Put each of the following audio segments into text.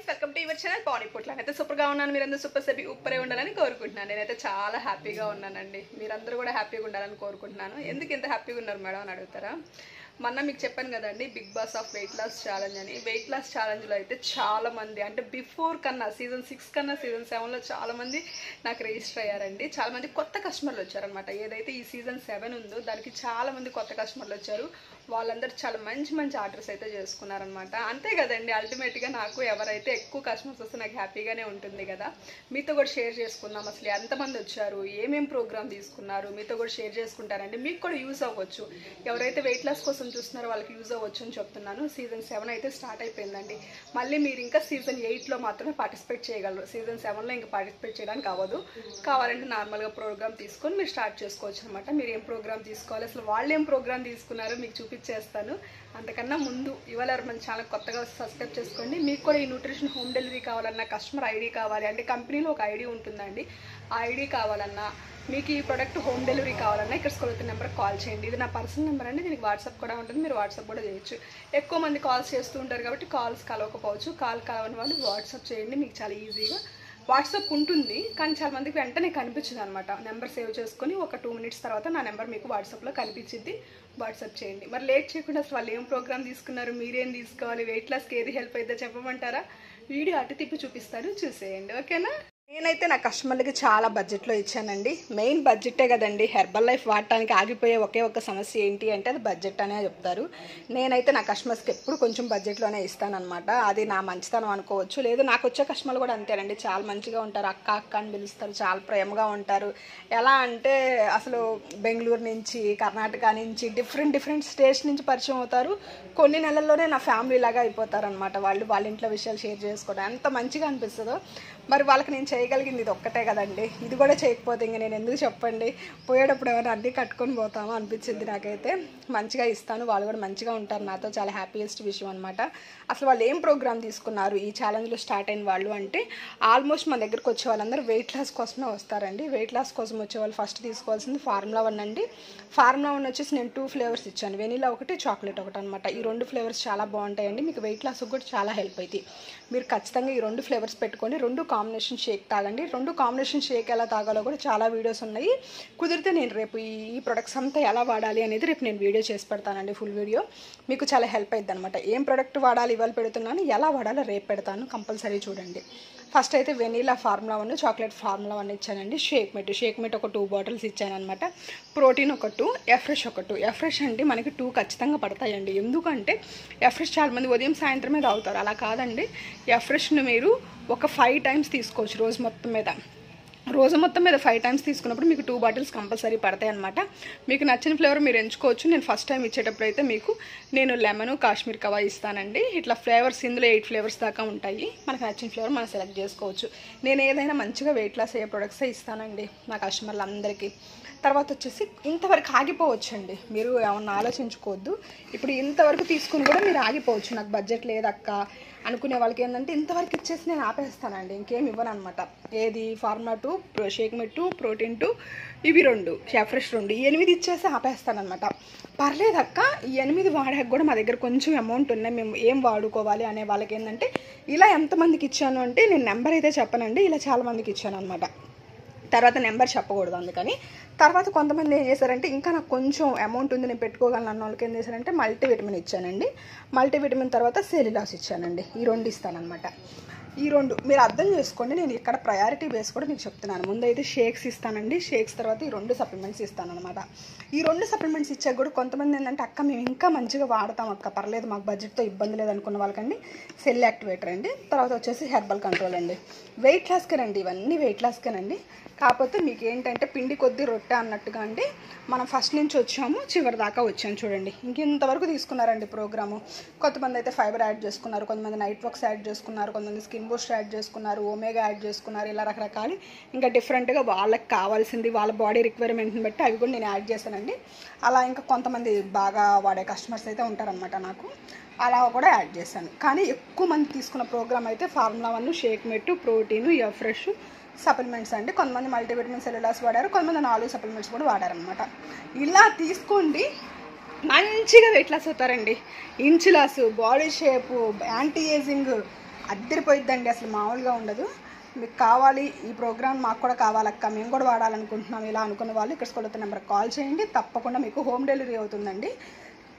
Welcome to your channel pani పొట్ల. అయితే సూపర్గా ఉన్నాను. మీరందరూ సూపర్ సెబీ ఉప్పరే ఉండాలని కోరుకుంటున్నాను. నేనైతే చాలా హ్యాపీగా ఉన్నానండి. మీరందరూ కూడా హ్యాపీగా ఉండాలని కోరుకుంటున్నాను. ఎందుకు ఇంత హ్యాపీగా ఉన్నారు మేడం అని అడుగుతారా? మొన్న మీకు చెప్పాను కదండి, Big Boss of weight loss challenge అని. వెయిట్ లాస్ ఛాలెంజ్లో అయితే చాలామంది, అంటే బిఫోర్ కన్నా సీజన్ 6 కన్నా సీజన్ 7లో చాలామంది నాకు రిజిస్టర్ అయ్యారండి. చాలామంది కొత్త కస్టమర్లు వచ్చారనమాట. ఏదైతే ఈ సీజన్ 7 ఉందో దానికి చాలామంది కొత్త కస్టమర్లు వచ్చారు. వాళ్ళందరూ చాలా మంచి మంచి ఆర్డర్స్ అయితే చేసుకున్నారనమాట. అంతే కదండి, అల్టిమేట్గా నాకు ఎవరైతే ఎక్కువ కస్టమర్స్ వస్తే నాకు హ్యాపీగానే ఉంటుంది కదా. మీతో కూడా షేర్ చేసుకుందాం, అసలు ఎంతమంది వచ్చారు, ఏమేం ప్రోగ్రామ్ తీసుకున్నారు, మీతో కూడా షేర్ చేసుకుంటారండి. మీకు కూడా యూజ్ అవ్వచ్చు. ఎవరైతే వెయిట్ లాస్ కోసం చూస్తున్నారో వాళ్ళకి యూజ్ అవ్వచ్చు అని చెప్తున్నాను. సీజన్ 7 అయితే స్టార్ట్ అయిపోయిందండి. మళ్ళీ మీరు ఇంకా సీజన్ 8లో మాత్రమే పార్టిసిపేట్ చేయగలరు. సీజన్ 7లో ఇంకా పార్టిసిపేట్ చేయడానికి అవ్వదు. కావాలంటే నార్మల్గా ప్రోగ్రామ్ తీసుకొని మీరు స్టార్ట్ చేసుకోవచ్చు అనమాట. మీరు ఏం ప్రోగ్రామ్ తీసుకోవాలి, అసలు వాళ్ళు ఏం ప్రోగ్రామ్ తీసుకున్నారో మీకు చూపించేస్తాను. అంతకన్నా ముందు ఇవాళ మన ఛానల్ కొత్తగా సబ్స్క్రైబ్ చేసుకోండి. మీకు కూడా ఈ న్యూట్రిషన్ హోమ్ డెలివరీ కావాలన్నా, కస్టమర్ ఐడి కావాలి అంటే కంపెనీలో ఒక ఐడి ఉంటుందండి, ఆ ఐడి కావాలన్నా, మీకు ఈ ప్రోడక్ట్ హోమ్ డెలివరీ కావాలన్నా ఇక్కడ స్కూల్ నెంబర్కి కాల్ చేయండి. ఇది నా పర్సనల్ నెంబర్ అండి. దీనికి వాట్సాప్ కూడా ఉంటుంది, మీరు వాట్సాప్ కూడా చేయొచ్చు. ఎక్కువ మంది కాల్స్ చేస్తూ ఉంటారు కాబట్టి కాల్స్ కలవకపోవచ్చు. కాల్ కలవని వాళ్ళు వాట్సాప్ చేయండి. మీకు చాలా ఈజీగా వాట్సాప్ ఉంటుంది, కానీ చాలా మందికి వెంటనే కనిపించింది అనమాట. నెంబర్ సేవ్ చేసుకొని ఒక 2 minutes తర్వాత నా నెంబర్ మీకు వాట్సాప్లో కనిపించింది. వాట్సాప్ చేయండి. మరి లేట్ చేయకుండా అసలు వాళ్ళు ఏం ప్రోగ్రామ్ తీసుకున్నారు, మీరేం తీసుకోవాలి, వెయిట్ లాస్కి ఏది హెల్ప్ అయితే చెప్పమంటారా? వీడియో అటు తిప్పి చూపిస్తాను, చూసేయండి. ఓకేనా? నేనైతే నా కస్టమర్లకి చాలా బడ్జెట్లో ఇచ్చానండి. మెయిన్ బడ్జెటే కదండి. హెర్బల్ లైఫ్ వాడటానికి ఆగిపోయే ఒకే ఒక సమస్య ఏంటి అంటే అది బడ్జెట్ అనే చెప్తారు. నేనైతే నా కస్టమర్స్కి ఎప్పుడు కొంచెం బడ్జెట్లోనే ఇస్తానన్నమాట. అది నా మంచితనం అనుకోవచ్చు. లేదు, నాకు వచ్చే కస్టమర్లు కూడా అంతేనండి. చాలా మంచిగా ఉంటారు, అక్క అక్క అని పిలుస్తారు, చాలా ప్రేమగా ఉంటారు. ఎలా అంటే అసలు బెంగళూరు నుంచి, కర్ణాటక నుంచి, డిఫరెంట్ స్టేట్స్ నుంచి పరిచయం అవుతారు. కొన్ని నెలల్లోనే నా ఫ్యామిలీ లాగా అయిపోతారు అనమాట. వాళ్ళ ఇంట్లో విషయాలు షేర్ చేసుకోవడం ఎంత మంచిగా అనిపిస్తుందో. మరి వాళ్ళకి నేను చేయగలిగింది ఇది ఒక్కటే కదండి. ఇది కూడా చేయకపోతే ఇంక నేను ఎందుకు చెప్పండి. పోయేటప్పుడు ఎవరైనా అన్నీ కట్టుకొని పోతామో అనిపించింది నాకైతే. మంచిగా ఇస్తాను, వాళ్ళు కూడా మంచిగా ఉంటారు నాతో. చాలా హ్యాపీయెస్ట్ విషయం అనమాట. అసలు వాళ్ళు ఏం ప్రోగ్రామ్ తీసుకున్నారు ఈ ఛాలెంజ్లో స్టార్ట్ అయిన వాళ్ళు అంటే, ఆల్మోస్ట్ మన దగ్గరకు వచ్చే వాళ్ళందరూ వెయిట్ లాస్ కోసమే వస్తారండి. వెయిట్ లాస్ కోసం వచ్చే వాళ్ళు ఫస్ట్ తీసుకోవాల్సింది ఫార్ములా 1 అండి. ఫార్ములా 1 వచ్చేసి నేను 2 ఫ్లేవర్స్ ఇచ్చాను, వెనీలా ఒకటి, చాక్లెట్ ఒకటి అనమాట. ఈ 2 ఫ్లేవర్స్ చాలా బాగుంటాయండి. మీకు వెయిట్ లాస్కి కూడా చాలా హెల్ప్ అవుతాయి. మీరు ఖచ్చితంగా ఈ 2 ఫ్లేవర్స్ పెట్టుకొని 2 కాంబినేషన్ షేక్ తాగండి. 2 కాంబినేషన్ షేక్ ఎలా తాగాలో కూడా చాలా వీడియోస్ ఉన్నాయి. కుదిరితే నేను రేపు ఈ ప్రొడక్ట్స్ అంతా ఎలా వాడాలి అనేది రేపు నేను వీడియో చేసి పెడతానండి. ఫుల్ వీడియో మీకు చాలా హెల్ప్ అవుతుంది అనమాట. ఏం ప్రోడక్ట్ వాడాలి ఇవాళ పెడుతున్నాను, ఎలా వాడాలో రేపు పెడతాను, కంపల్సరీ చూడండి. ఫస్ట్ అయితే వెనీలా ఫార్ములా 1, చాక్లెట్ ఫార్ములా 1 ఇచ్చానండి. షేక్ మెట్ ఒక 2 బాటిల్స్ ఇచ్చానమాట. ప్రోటీన్ ఒక 2, ఎఫ్రెష్ ఒక 2. ఎఫ్రెష్ అంటే మనకి 2 ఖచ్చితంగా పడతాయండి. ఎందుకంటే ఎఫ్రెష్ చాలామంది ఉదయం సాయంత్రమే తాగుతారు. అలా కాదండి, ఎఫ్రెష్ను మీరు ఒక 5 times తీసుకోవచ్చు రోజు మొత్తం మీద 5 times తీసుకున్నప్పుడు మీకు 2 బాటిల్స్ కంపల్సరీ పడతాయి అనమాట. మీకు నచ్చిన ఫ్లేవర్ మీరు ఎంచుకోవచ్చు. నేను ఫస్ట్ టైం ఇచ్చేటప్పుడు అయితే మీకు నేను లెమన్, కాశ్మీర్ కవా ఇస్తానండి. ఇట్లా ఫ్లేవర్స్ ఇందులో 8 ఫ్లేవర్స్ దాకా ఉంటాయి. మనకు నచ్చిన ఫ్లేవర్ మనం సెలెక్ట్ చేసుకోవచ్చు. నేను ఏదైనా మంచిగా వెయిట్ లాస్ అయ్యే ప్రొడక్ట్సే ఇస్తానండి నా కస్టమర్లందరికీ. తర్వాత వచ్చేసి ఇంతవరకు ఆగిపోవచ్చండి. మీరు ఏమన్నా ఆలోచించుకోవద్దు. ఇప్పుడు ఇంతవరకు తీసుకుని కూడా మీరు ఆగిపోవచ్చు. నాకు బడ్జెట్ లేదక్క అనుకునే వాళ్ళకి ఏంటంటే ఇంతవరకు ఇచ్చేసి నేను ఆపేస్తానండి, ఇంకేం ఇవ్వను అనమాట. ఏది ఫార్ములా 2, షేక్ మెట్ 2, ప్రోటీన్ 2, ఇవి 2, ఎఫ్రెష్ 2, ఈ 8 ఇచ్చేసి ఆపేస్తానమాట. పర్లేదక్క, ఈ 8 వాడాక కూడా మా దగ్గర కొంచెం అమౌంట్ ఉన్నాయి, మేము ఏం వాడుకోవాలి అనే వాళ్ళకి ఏంటంటే ఇలా ఎంతమందికి ఇచ్చాను అంటే నేను నెంబర్ అయితే చెప్పనండి, ఇలా చాలామందికి ఇచ్చాను అనమాట. తర్వాత నెంబర్ చెప్పకూడదు అందుకని. తర్వాత కొంతమంది ఏం చేశారంటే ఇంకా నాకు కొంచెం అమౌంట్ ఉంది నేను పెట్టుకోగలను అన్న వాళ్ళకి ఏం చేశారంటే మల్టీవిటమిన్ ఇచ్చానండి. మల్టీవిటమిన్ తర్వాత సెల్యులాస్ ఇచ్చానండి. ఈ 2 ఇస్తానమాట. ఈ 2 మీరు అర్థం చేసుకోండి. నేను ఇక్కడ ప్రయారిటీ బేస్ కూడా మీకు చెప్తున్నాను. ముందైతే షేక్స్ ఇస్తానండి. షేక్స్ తర్వాత ఈ 2 సప్లిమెంట్స్ ఇస్తానమాట. ఈ 2 సప్లిమెంట్స్ ఇచ్చాక కూడా కొంతమంది ఏంటంటే అక్క మేము ఇంకా మంచిగా వాడతాం అక్క, పర్లేదు మాకు బడ్జెట్తో ఇబ్బంది లేదనుకున్న వాళ్ళకండి సెల్ యాక్టివేటర్ అండి. తర్వాత వచ్చేసి హెర్బల్ కంట్రోల్ అండి. వెయిట్ లాస్కేనండి, ఇవన్నీ వెయిట్ లాస్కేనండి. కాకపోతే మీకు ఏంటంటే పిండి కొద్ది రొట్టె అన్నట్టుగా అండి. మనం ఫస్ట్ నుంచి వచ్చాము, చివరి దాకా వచ్చాము చూడండి. ఇంతవరకు తీసుకున్నారండి ప్రోగ్రాము. కొంతమంది అయితే ఫైబర్ యాడ్ చేసుకున్నారు, కొంతమంది నైట్ వర్క్స్ యాడ్ చేసుకున్నారు, కొంతమంది స్కిన్ బూస్ట్ యాడ్ చేసుకున్నారు, ఓమేగా యాడ్ చేసుకున్నారు. ఇలా రకరకాలు ఇంకా డిఫరెంట్గా వాళ్ళకి కావాల్సింది వాళ్ళ బాడీ రిక్వైర్మెంట్ని బట్టి అవి కూడా నేను యాడ్ చేశానండి. అలా ఇంకా కొంతమంది బాగా వాడే కస్టమర్స్ అయితే ఉంటారనమాట నాకు, అలా కూడా యాడ్ చేశాను. కానీ ఎక్కువ మంది తీసుకున్న ప్రోగ్రామ్ అయితే ఫార్ములా 1, షేక్ మెట్, ప్రోటీన్, ఎఫ్రెష్, సప్లిమెంట్స్ అండి. కొంతమంది మల్టీవిటమిన్, సెల్యులాస్ వాడారు, కొంతమంది 4 సప్లిమెంట్స్ కూడా వాడారనమాట. ఇలా తీసుకోండి, మంచిగా వెయిట్ లాస్ అవుతారండి. Inch loss, body shape, anti ageing, అద్దరిపోయిద్దండి, అసలు మామూలుగా ఉండదు. మీకు కావాలి ఈ ప్రోగ్రామ్, మాకు కూడా కావాలక్క, మేము కూడా వాడాలనుకుంటున్నాం ఇలా అనుకున్న వాళ్ళు ఇక్కడ స్కూల్ నెంబర్కి కాల్ చేయండి. తప్పకుండా మీకు హోమ్ డెలివరీ అవుతుందండి.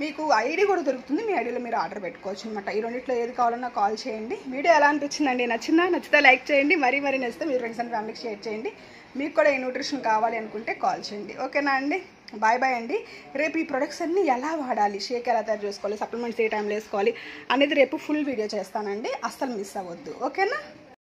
మీకు ఐడి కూడా దొరుకుతుంది, మీ ఐడిలో మీరు ఆర్డర్ పెట్టుకోవచ్చు అనమాట. ఈ రెండిట్లో ఏది కావాలన్నా కాల్ చేయండి. వీడియో ఎలా అనిపించిందండి? నచ్చితే లైక్ చేయండి, మరీ నచ్చితే మీరు ఫ్రెండ్స్ అండ్ ఫ్యామిలీకి షేర్ చేయండి. మీకు కూడా ఈ న్యూట్రిషన్ కావాలి అనుకుంటే కాల్ చేయండి. ఓకేనా అండి? బాయ్ బాయ్ అండి. రేపు ఈ ప్రొడక్ట్స్ అన్నీ ఎలా వాడాలి, షేక్ ఎలా తయారు చేసుకోవాలి, సప్లిమెంట్స్ ఏ టైంలో వేసుకోవాలి అనేది రేపు ఫుల్ వీడియో చేస్తానండి. అస్సలు మిస్ అవ్వద్దు. ఓకేనా?